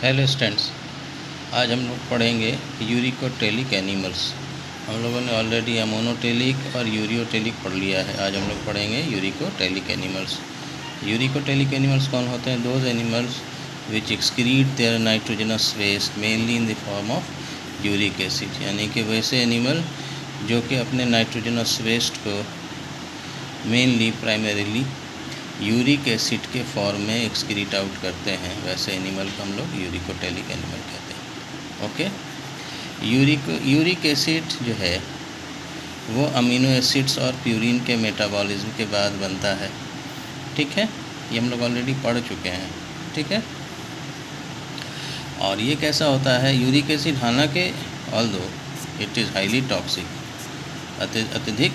Hello students, आज हम लोग पढ़ेंगे यूरिकोटेलिक एनिमल्स। हम लोगों ने ऑलरेडी अमोनोटेलिक और यूरियोटेलिक पढ़ लिया है। आज हम लोग पढ़ेंगे यूरिकोटेलिक एनिमल्स। यूरिकोटेलिक एनिमल्स कौन होते हैं? Those animals which excrete their nitrogenous waste mainly in the form of uric acid, यानी कि वैसे एनिमल जो कि अपने नाइट्रोजनस वेस्ट को मेनली प्राइमरीली यूरिक एसिड के फॉर्म में एक्सक्रीट आउट करते हैं, वैसे एनिमल को हम लोग यूरिकोटेलिक एनिमल कहते हैं। ओके। यूरिक एसिड जो है वो अमीनो एसिड्स और प्यूरिन के मेटाबॉलिज्म के बाद बनता है। ठीक है, ये हम लोग ऑलरेडी पढ़ चुके हैं। ठीक है, और ये कैसा होता है? यूरिक एसिड हालांकि although it is highly toxic, अत्यधिक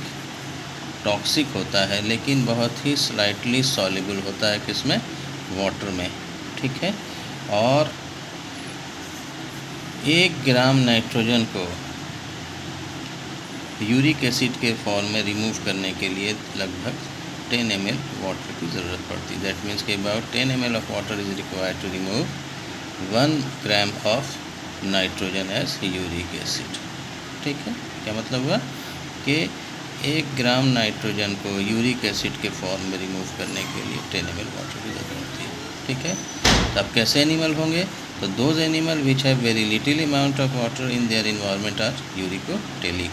टॉक्सिक होता है, लेकिन बहुत ही स्लाइटली सॉल्युबल होता है किसमें? वाटर में। ठीक है, और 1 ग्राम नाइट्रोजन को यूरिक एसिड के फॉर्म में रिमूव करने के लिए लगभग 10 ml वाटर की ज़रूरत पड़ती है। दैट मीन्स कि about 10 ml of water is required to remove 1 gram of nitrogen as uric acid. ठीक है, क्या मतलब हुआ कि 1 ग्राम नाइट्रोजन को यूरिक एसिड के फॉर्म में रिमूव करने के लिए 10 ml वाटर की ज़रूरत होती है। ठीक है, तो अब कैसे एनिमल होंगे? तो those animal which have very little amount of water in their environment are uricotelic,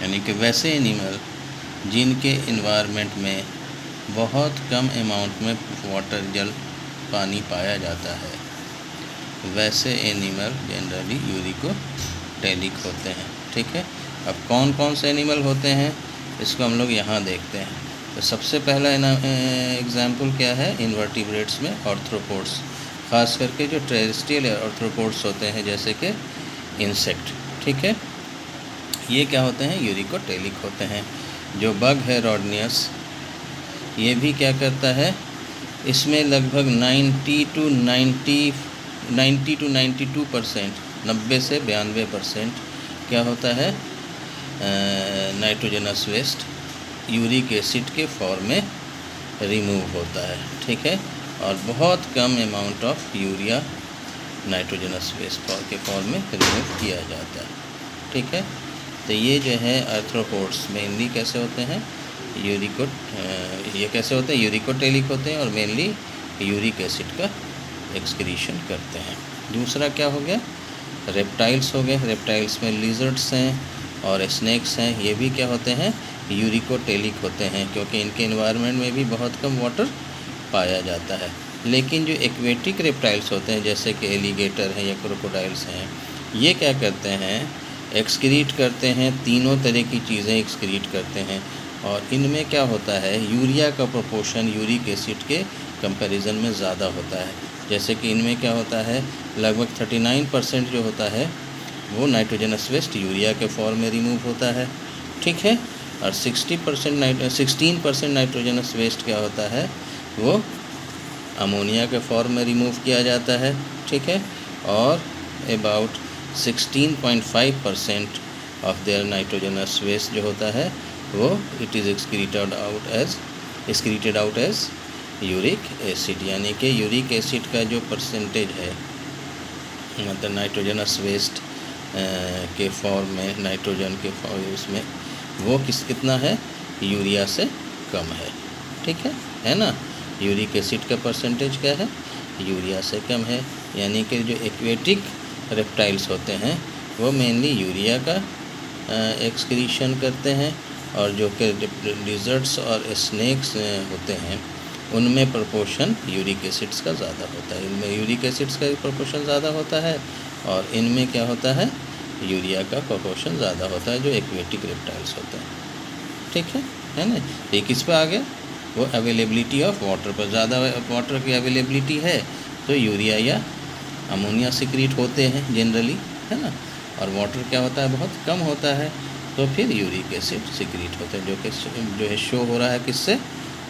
यानी कि वैसे एनिमल जिनके इन्वायरमेंट में बहुत कम अमाउंट में वाटर जल पानी पाया जाता है, वैसे एनिमल जनरली यूरिकोटेलिक होते हैं। ठीक है, अब कौन कौन से एनिमल होते हैं इसको हम लोग यहाँ देखते हैं। तो सबसे पहला एग्जाम्पल क्या है? इन्वर्टिब्रेट्स में आर्थ्रोपोड्स, ख़ास करके जो टेरेस्ट्रियल आर्थ्रोपोड्स होते हैं जैसे कि इंसेक्ट। ठीक है, ये क्या होते हैं? यूरिकोटेलिक होते हैं। जो बग है रॉडनियस, ये भी क्या करता है? इसमें लगभग 90 to 92%, 90 से 92% क्या होता है? नाइट्रोजनस वेस्ट यूरिक एसिड के फॉर्म में रिमूव होता है। ठीक है, और बहुत कम amount of urea nitrogenous waste के फॉर्म में रिमूव किया जाता है। ठीक है, तो ये जो है आर्थ्रोपोड्स मेनली कैसे होते हैं? ये कैसे होते हैं? यूरिकोटेलिक होते हैं और मेनली यूरिक एसिड का एक्सक्रीशन करते हैं। दूसरा क्या हो गया? रेप्टाइल्स हो गए। रेप्टाइल्स में लिजर्ड्स हैं और स्नेक्स हैं। ये भी क्या होते हैं? यूरिकोटेलिक होते हैं, क्योंकि इनके एनवायरनमेंट में भी बहुत कम वाटर पाया जाता है। लेकिन जो एक्वेटिक रेप्टाइल्स होते हैं जैसे कि एलिगेटर हैं या क्रोकोडाइल्स हैं, ये क्या करते हैं? एक्सक्रीट करते हैं, तीनों तरह की चीज़ें एक्सक्रीट करते हैं, और इनमें क्या होता है? यूरिया का प्रोपोर्शन यूरिक एसिड के कंपैरिजन में ज़्यादा होता है। जैसे कि इनमें क्या होता है? लगभग 39% जो होता है वो नाइट्रोजनस वेस्ट यूरिया के फॉर्म में रिमूव होता है। ठीक है, और 16% नाइट्रोजनस वेस्ट क्या होता है? वो अमोनिया के फॉर्म में रिमूव किया जाता है। ठीक है, और about 16.5% of their nitrogenous waste जो होता है वो it is excreted out as uric acid, यानी कि यूरिक एसिड का जो परसेंटेज है, मतलब नाइट्रोजनस वेस्ट के फॉर्म में, नाइट्रोजन के फॉर्म उसमें वो कितना है? यूरिया से कम है। ठीक है ना? यूरिक एसिड का परसेंटेज क्या है? यूरिया से कम है। यानी कि जो एक्वेटिक रेप्टाइल्स होते हैं वो मेनली यूरिया का एक्सक्रीशन करते हैं, और जो कि लिजर्ड्स और स्नेक्स होते हैं उनमें प्रोपोर्शन यूरिक एसिड्स का ज़्यादा होता है। इनमें यूरिक एसिड्स का प्रोपोर्शन ज़्यादा होता है और इनमें क्या होता है? यूरिया का प्रोपोर्शन ज़्यादा होता है, जो एक्वेटिक रेप्टाइल्स होते हैं। ठीक है ना? ये किस पे आ गया? वो अवेलेबिलिटी ऑफ वाटर पर। ज़्यादा वाटर की अवेलेबिलिटी है तो यूरिया या अमोनिया सिक्रीट होते हैं जनरली, है ना? और वाटर क्या होता है? बहुत कम होता है, तो फिर यूरिक एसिड सिक्रीट होते हैं, जो है शो हो रहा है किससे?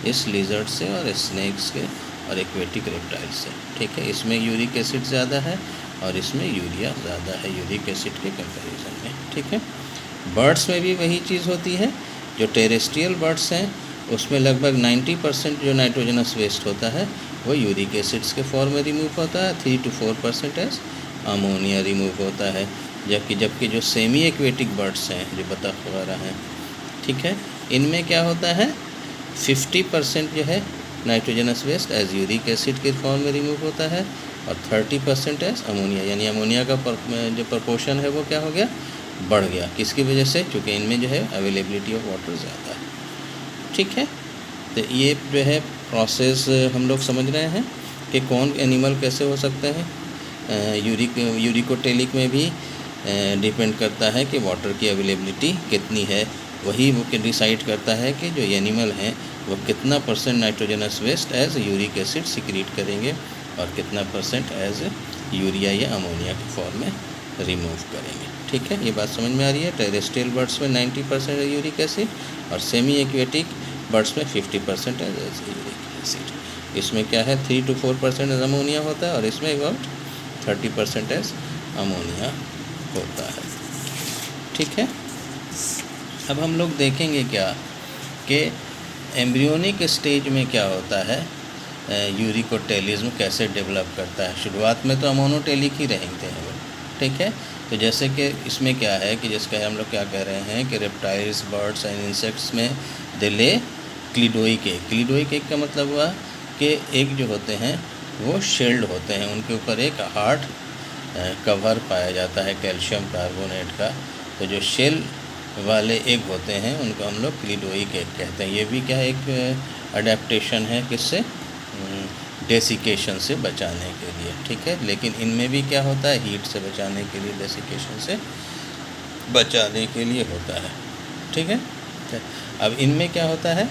इस लिजर्ड से और स्नेक्स के और एक्वेटिक रेप्टाइल से। ठीक है, इसमें यूरिक एसिड ज़्यादा है और इसमें यूरिया ज़्यादा है यूरिक एसिड के कंपैरिजन में। ठीक है, बर्ड्स में भी वही चीज़ होती है। जो टेरेस्ट्रियल बर्ड्स हैं उसमें लगभग 90% जो नाइट्रोजनस वेस्ट होता है वो यूरिक एसिड्स के फॉर्म में रिमूव होता है, 3 to 4% एज अमोनिया रिमूव होता है। जबकि जो सेमी एक्वेटिक बर्ड्स हैं, जो बतख वगैरह हैं, ठीक है, इनमें क्या होता है 50% जो है nitrogenous waste as uric acid के फॉर्म में रिमूव होता है और 30% एज अमोनिया, यानी अमोनिया का जो प्रपोर्शन है वो क्या हो गया, बढ़ गया। किसकी वजह से? क्योंकि इनमें जो है अवेलेबिलिटी ऑफ वाटर ज़्यादा है, ठीक है। तो ये जो है प्रोसेस हम लोग समझ रहे हैं कि कौन एनिमल कैसे हो सकते हैं। यूरिकोटेलिक में भी डिपेंड करता है कि वाटर की अवेलेबिलिटी कितनी है, वही वो डिसाइड करता है कि जो एनिमल हैं वो कितना % nitrogenous waste as uric acid secrete करेंगे और कितना % एज यूरिया या अमोनिया के फॉर्म में रिमूव करेंगे, ठीक है। ये बात समझ में आ रही है। टेरेस्ट्रियल बर्ड्स में 90% यूरिक एसिड और सेमी एक्वेटिक बर्ड्स में 50% एज यूरिक एसिड। इसमें क्या है 3 to 4% एज अमोनिया होता है और इसमें अबाउट 30% एज अमोनिया होता है, ठीक है। अब हम लोग देखेंगे क्या कि एम्ब्रियोनिक स्टेज में क्या होता है, यूरिकोटेलिज्म कैसे डेवलप करता है। शुरुआत में तो अमोनोटेलिक ही रहते हैं वो, ठीक है। तो जैसे कि इसमें क्या है कि जिसका हम लोग क्या कह रहे हैं कि रेप्टाइल्स, बर्ड्स एंड इंसेक्ट्स में दे ले क्लिडोइक एग। क्लिडोइक एग का मतलब हुआ कि एग जो होते हैं वो शेल्ड होते हैं, उनके ऊपर एक हार्ड कवर पाया जाता है कैल्शियम कार्बोनेट का। तो जो शेल वाले एग होते हैं उनको हम लोग क्लिडोइक एग कहते हैं। ये भी क्या एक अडेप्टेशन है किससे, डेसिकेशन से बचाने के लिए, ठीक है। लेकिन इनमें भी क्या होता है, हीट से बचाने के लिए, डेसिकेशन से बचाने के लिए होता है, ठीक है। अब इनमें क्या होता है,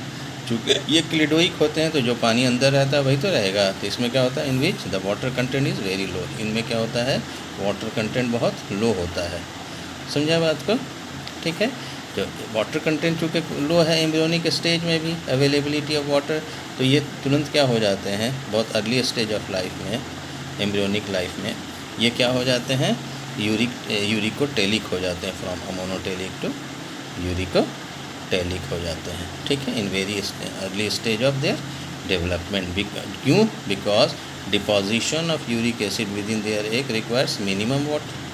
चूँकि ये क्लिडोइक होते हैं तो जो पानी अंदर रहता है वही तो रहेगा। तो इसमें क्या होता है, in which the water content is very low. इनमें क्या होता है, वाटर कंटेंट बहुत लो होता है। समझा बात को, ठीक है। तो वाटर कंटेंट चूँकि लो है एम्ब्रियोनिक स्टेज में भी, अवेलेबिलिटी ऑफ वाटर, तो ये तुरंत क्या हो जाते हैं, बहुत अर्ली स्टेज ऑफ लाइफ में, एम्ब्रियोनिक लाइफ में ये क्या हो जाते हैं, यूरिकोटेलिक हो जाते हैं। फ्रॉम अमोनोटेलिक टू यूरिकोटेलिक हो जाते हैं, ठीक है, in very early stage of their development. क्यों? Because deposition of uric acid within their egg requires minimum water,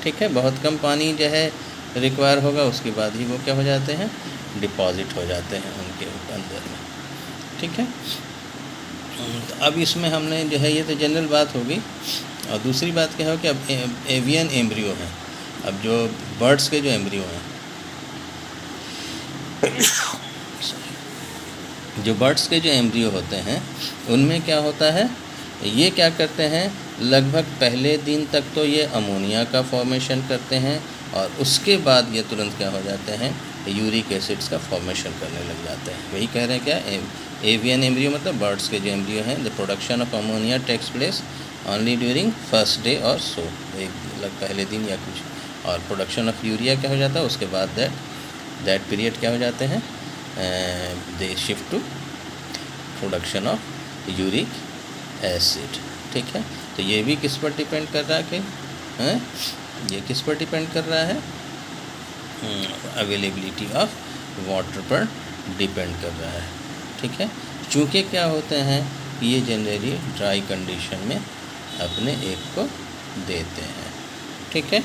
ठीक है। बहुत कम पानी जो है रिक्वायर होगा, उसके बाद ही वो क्या हो जाते हैं, डिपॉजिट हो जाते हैं उनके अंदर में, ठीक है। तो अब इसमें हमने जो है, ये तो जनरल बात होगी। और दूसरी बात क्या है कि अब एवियन एम्ब्रियो हैं। अब जो बर्ड्स के जो एम्ब्रियो हैं जो बर्ड्स के जो एम्ब्रियो होते हैं उनमें क्या होता है, ये क्या करते हैं, लगभग पहले दिन तक तो ये अमोनिया का फॉर्मेशन करते हैं और उसके बाद ये तुरंत क्या हो जाते हैं, यूरिक एसिड्स का फॉर्मेशन करने लग जाते हैं। वही कह रहे हैं क्या, एवियन एम्ब्रियो मतलब बर्ड्स के जो एम्ब्रियो हैं, the production of ammonia takes place only during first day और सो, एक पहले दिन या कुछ, और प्रोडक्शन ऑफ यूरिया क्या हो जाता है उसके बाद दैट पीरियड क्या हो जाते हैं, they shift to production of uric acid, ठीक है। तो ये भी किस पर डिपेंड कर रहा है कि ये किस पर डिपेंड कर रहा है, अवेलेबिलिटी ऑफ वाटर पर डिपेंड कर रहा है, ठीक है। चूँकि क्या होते हैं, ये जनरली ड्राई कंडीशन में अपने एग को देते हैं, ठीक है।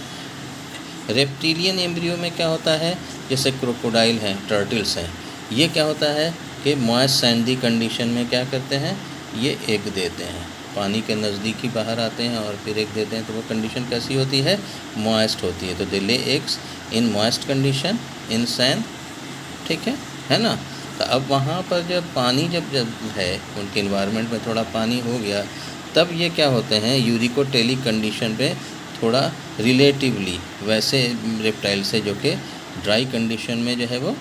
रेप्टिलियन एम्ब्रियो में क्या होता है, जैसे क्रोकोडाइल हैं, टर्टल्स हैं, ये क्या होता है कि मॉइस्ट सैंडी कंडीशन में क्या करते हैं, ये एग देते हैं, पानी के नज़दीक ही बाहर आते हैं और फिर एग देते हैं। तो वो कंडीशन कैसी होती है, मॉइस्ट होती है। तो they lay eggs in moist condition in sand, ठीक है ना। तो अब वहाँ पर जब पानी जब है, उनके इन्वायरमेंट में थोड़ा पानी हो गया, तब ये क्या होते हैं, यूरिकोटेलिक कंडीशन पे थोड़ा रिलेटिवली वैसे रेप्टाइल से जो कि ड्राई कंडीशन में जो है वो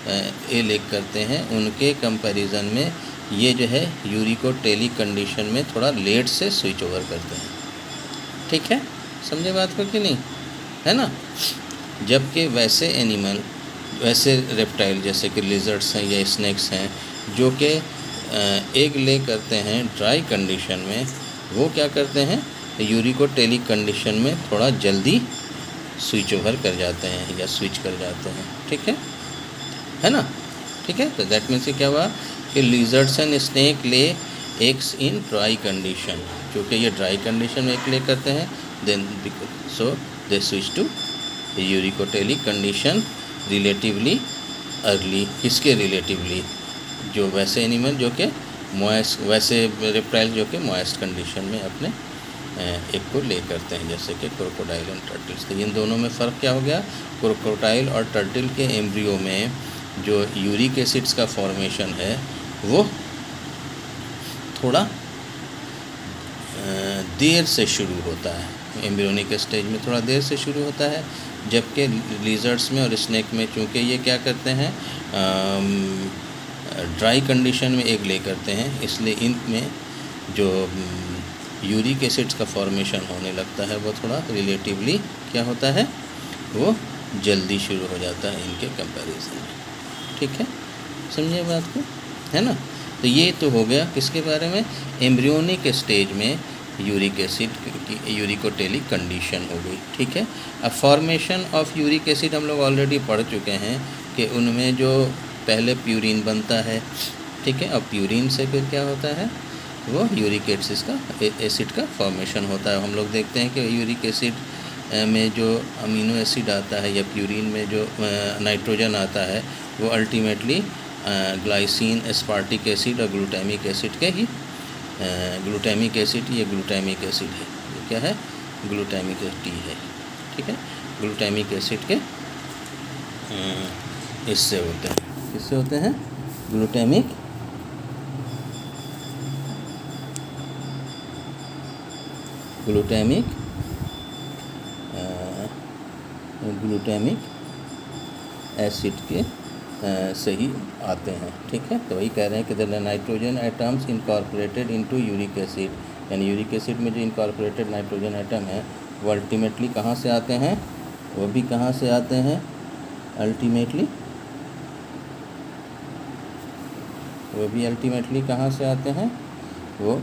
ए लेग करते हैं, उनके कंपैरिजन में ये जो है यूरिकोटेलिक कंडीशन में थोड़ा लेट से स्विच ओवर करते हैं, ठीक है। समझे बात को कि नहीं, है ना। जबकि वैसे एनिमल, वैसे रेप्टाइल जैसे कि लिजर्ड्स हैं या स्नेक्स हैं जो कि एग ले करते हैं ड्राई कंडीशन में, वो क्या करते हैं, यूरिकोटेलिक कंडीशन में थोड़ा जल्दी स्विच ओवर कर जाते हैं या स्विच कर जाते हैं, ठीक है ना। ठीक है। तो दैट मीन्स क्या हुआ कि lizards and snake lay eggs in dry condition, क्योंकि ये ड्राई कंडीशन में एक ले करते हैं, then so they switch to uricotelic condition relatively early. किसके रिलेटिवली? जो वैसे एनिमल जो कि मॉइस्ट, वैसे रेप्टाइल जो कि मॉइस्ट कंडीशन में अपने एक को ले करते हैं, जैसे कि क्रोकोडाइल एंड टर्टल्स। तो इन दोनों में फ़र्क क्या हो गया? क्रोकोडाइल और टर्टल के एम्ब्रियो में जो यूरिक एसिड्स का फॉर्मेशन है वो थोड़ा देर से शुरू होता है, एम्ब्रियोनिक स्टेज में थोड़ा देर से शुरू होता है, जबकि लिजर्ड्स में और स्नेक में चूँकि ये क्या करते हैं, ड्राई कंडीशन में एग ले करते हैं, इसलिए इनमें जो यूरिक एसिड्स का फॉर्मेशन होने लगता है वो थोड़ा रिलेटिवली क्या होता है, वो जल्दी शुरू हो जाता है इनके कंपैरिजन में। ठीक है, समझिए बात को, है ना। तो ये तो हो गया किसके बारे में? एम्ब्रियोनिक स्टेज में यूरिक एसिड की यूरिकोटेलिक कंडीशन हो गई। ठीक है। अब फॉर्मेशन ऑफ यूरिक एसिड हम लोग ऑलरेडी पढ़ चुके हैं कि उनमें जो पहले प्यूरिन बनता है, ठीक है, और प्यूरिन से फिर क्या होता है, वो यूरिक एसिड का फॉर्मेशन होता है। हम लोग देखते हैं कि यूरिक एसिड में जो अमीनो एसिड आता है या प्यूरिन में जो नाइट्रोजन आता है वो अल्टीमेटली ग्लाइसिन, एस्पार्टिक एसिड और ग्लूटामिक एसिड के ही ग्लूटामिक एसिड, ये ग्लूटामिक एसिड है, ये क्या है, ग्लूटामिक टी है। ठीक है, ग्लूटामिक एसिड के इससे होते हैं, किससे होते हैं? ग्लूटामिक एसिड के से ही आते हैं। ठीक है, तो वही कह रहे हैं कि the nitrogen atoms incorporated into uric acid, यानी यूरिक एसिड में जो इनकॉर्पोरेटेड नाइट्रोजन एटम है वो अल्टीमेटली कहाँ से आते हैं? वो भी कहाँ से आते हैं? अल्टीमेटली कहाँ से आते हैं? वो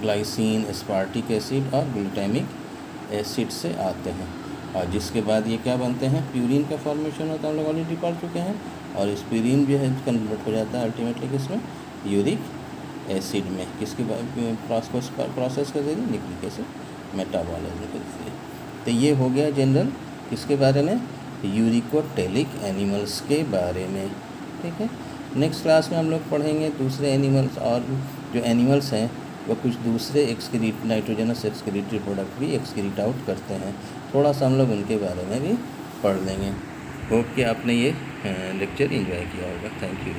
ग्लाइसिन, एस्पार्टिक एसिड और ग्लूटामिक एसिड से आते हैं, और जिसके बाद ये क्या बनते हैं? प्यूरिन का फॉर्मेशन होता है, हम लोग ऑलरेडी पढ़ चुके हैं। और इस प्यूरिन जो है कन्वर्ट हो जाता है अल्टीमेटली किसमें? यूरिक एसिड में। किसके प्रोसेस के जरिए? न्यूक्लिक एसिड मेटाबॉलिज्म के जरिए। तो ये हो गया जनरल किसके बारे में? यूरिकोटेलिक एनिमल्स के बारे में। ठीक है, नेक्स्ट क्लास में हम लोग पढ़ेंगे दूसरे एनिमल्स, और जो एनिमल्स हैं वो कुछ दूसरे नाइट्रोजनस एक्सक्रीटरी प्रोडक्ट भी एक्सक्रीट आउट करते हैं, थोड़ा सा हम लोग उनके बारे में भी पढ़ लेंगे। होप कि आपने ये लेक्चर एंजॉय किया होगा। Thank you.